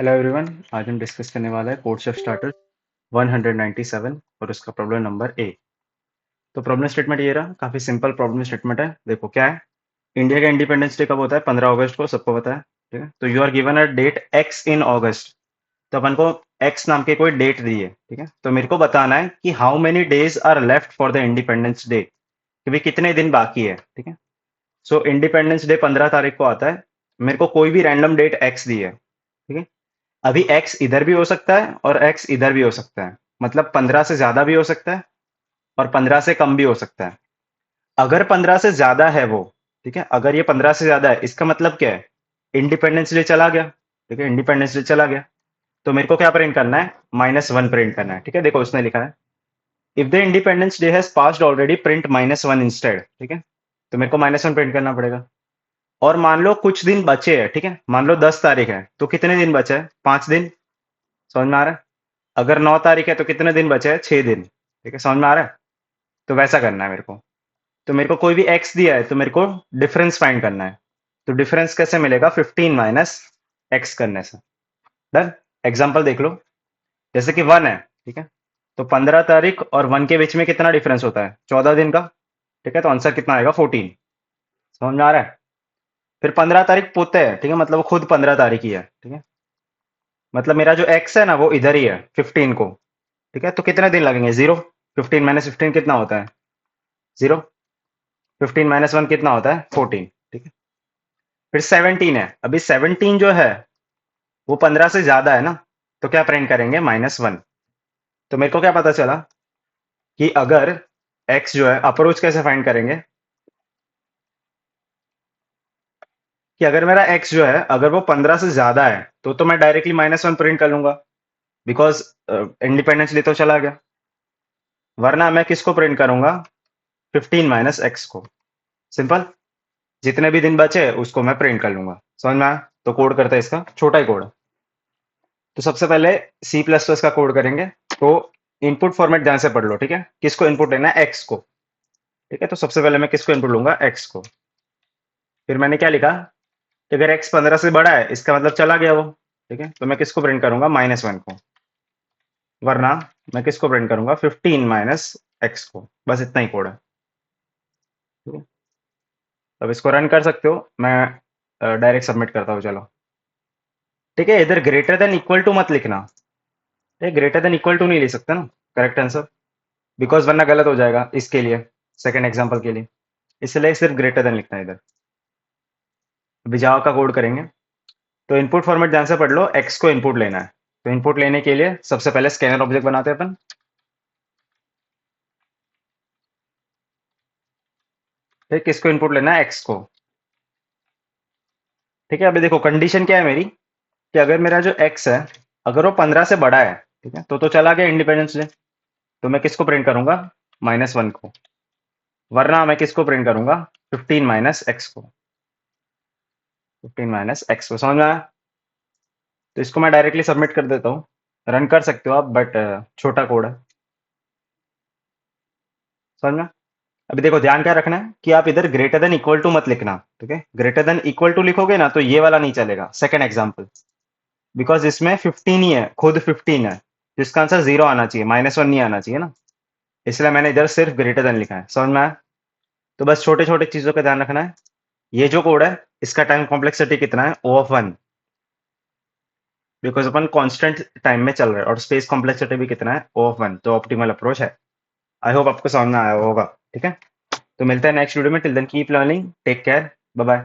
Hello everyone. आज हम discuss करने वाला है कोर्स ऑफ स्टार्टर 197 और उसका प्रॉब्लम नंबर ए। तो प्रॉब्लम स्टेटमेंट ये रहा, काफी सिंपल प्रॉब्लम स्टेटमेंट है। देखो क्या है, इंडिया का इंडिपेंडेंस डे कब होता है? 15 अगस्त को, सबको पता है। ठीक है, तो you are given a date X in August. तो अपन को एक्स नाम की कोई डेट दी है। ठीक है, तो मेरे को बताना है कि how many days are left for the independence day, कि भाई कितने दिन बाकी है। ठीक है, सो इंडिपेंडेंस डे 15 तारीख को आता है। मेरे को कोई भी रैंडम डेट एक्स दी है। ठीक है, अभी x इधर भी हो सकता है और x इधर भी हो सकता है, मतलब 15 से ज्यादा भी हो सकता है और 15 से कम भी हो सकता है। अगर 15 से ज्यादा है वो, ठीक है, अगर ये 15 से ज्यादा है, इसका मतलब क्या है? इंडिपेंडेंस डे चला गया। ठीक है, इंडिपेंडेंस डे चला गया। तो मेरे को क्या प्रिंट करना है? -1 प्रिंट करना है। ठीक है, देखो उसने लिखा है if the independence day has passed already print -1 instead. ठीक है, तो मेरे को -1 प्रिंट करना पड़ेगा। और मान लो कुछ दिन बचे हैं। ठीक है, मान लो 10 तारीख है, तो कितने दिन बचे हैं? 5 दिन। समझ में आ रहा है? अगर 9 तारीख है तो कितने दिन बचे हैं? 6 दिन। ठीक है, समझ में आ रहा है? तो वैसा करना है मेरे को। तो मेरे को कोई भी एक्स दिया है तो मेरे को डिफरेंस फाइंड करना है। तो डिफरेंस कैसे मिलेगा? 15 माइनस एक्स करने से। डन। एग्जाम्पल देख लो, जैसे कि 1 है। ठीक है, तो 15 तारीख और 1 के बीच में कितना डिफरेंस होता है? 14 दिन का। ठीक है, तो आंसर कितना आएगा? 14। समझ में आ रहा है? फिर 15 तारीख पोते है। ठीक है, मतलब वो खुद 15 तारीख ही है। ठीक है, मतलब मेरा जो एक्स है ना वो इधर ही है 15 को। ठीक है, तो कितने दिन लगेंगे? 0। 15 - 15 कितना होता है? 0। 15 - 1 कितना होता है? 14। ठीक है, फिर 17 है। अभी 17 जो है वो 15 से ज्यादा है ना, तो क्या प्रिंट करेंगे? -1। तो मेरे को क्या पता चला कि अगर x जो है, अप्रोच कैसे फाइंड करेंगे कि अगर मेरा x जो है अगर वो 15 से ज्यादा है तो मैं डायरेक्टली -1 प्रिंट कर लूंगा, बिकॉज इंडिपेंडेंस डे तो चला गया। वरना मैं किसको प्रिंट करूंगा? 15 - x को। सिंपल। जितने भी दिन बचे उसको मैं प्रिंट कर लूंगा। समझ में आया? तो कोड करते हैं इसका, छोटा ही कोड। तो सबसे पहले C++ का कोड करेंगे। तो इनपुट फॉर्मेट ध्यान से पढ़ लो। ठीक है, किसको इनपुट लेना है? एक्स को। ठीक है, तो सबसे पहले मैं किसको इनपुट लूंगा? एक्स को। फिर मैंने क्या लिखा कि अगर एक्स 15 से बड़ा है इसका मतलब चला गया वो। ठीक है, तो मैं किसको प्रिंट करूंगा? -1 को। वरना मैं किसको प्रिंट करूंगा? 15 - x को। बस इतना ही कोड है। ठीक है, अब इसको रन कर सकते हो। मैं डायरेक्ट सबमिट करता हूँ, चलो। ठीक है, इधर ग्रेटर देन इक्वल टू मत लिखना। ग्रेटर देन इक्वल टू नहीं लिख सकते ना करेक्ट आंसर, बिकॉज वरना गलत हो जाएगा इसके लिए, सेकंड एग्जांपल के लिए। इसलिए सिर्फ ग्रेटर देन लिखना है इधर। अभी जावा का कोड करेंगे। तो इनपुट फॉर्मेट ध्यान से पढ़ लो, एक्स को इनपुट लेना है। तो इनपुट लेने के लिए सबसे पहले स्कैनर ऑब्जेक्ट बनाते हैं अपन। ठीक, किसको इनपुट लेना है? एक्स को। ठीक है, अभी देखो कंडीशन क्या है मेरी, कि अगर मेरा जो एक्स है अगर वो 15 से बड़ा है, ठीक है, तो चला गया इंडिपेंडेंस डे। तो मैं किसको प्रिंट करूंगा? -1 को। वरना मैं किसको प्रिंट करूंगा? 15 - x को। 15 - x को। समझ में आया? तो इसको मैं डायरेक्टली सबमिट कर देता हूँ। रन कर सकते हो आप, बट छोटा कोड है। समझ में? अभी देखो ध्यान क्या रखना है कि आप इधर ग्रेटर देन इक्वल टू मत लिखना। ठीक है, ग्रेटर देन इक्वल टू लिखोगे ना तो ये वाला नहीं चलेगा, सेकंड एग्जांपल। बिकॉज इसमें 15 ही है, खुद 15 है, तो इसका आंसर 0 आना चाहिए, -1 नहीं आना चाहिए ना। इसलिए मैंने इधर सिर्फ ग्रेटर देन लिखा है। समझ में आया? तो बस छोटे छोटे चीजों का ध्यान रखना है। ये जो कोड है इसका टाइम कॉम्प्लेक्सिटी कितना है? O(1), because upon constant time में चल रहे हैं। और स्पेस कॉम्प्लेक्सिटी भी कितना है? O(1), तो ऑप्टिमल अप्रोच है। आई होप आपको समझ में आया होगा। ठीक है, तो मिलते हैं नेक्स्ट वीडियो में। Till then keep learning, take care, bye bye.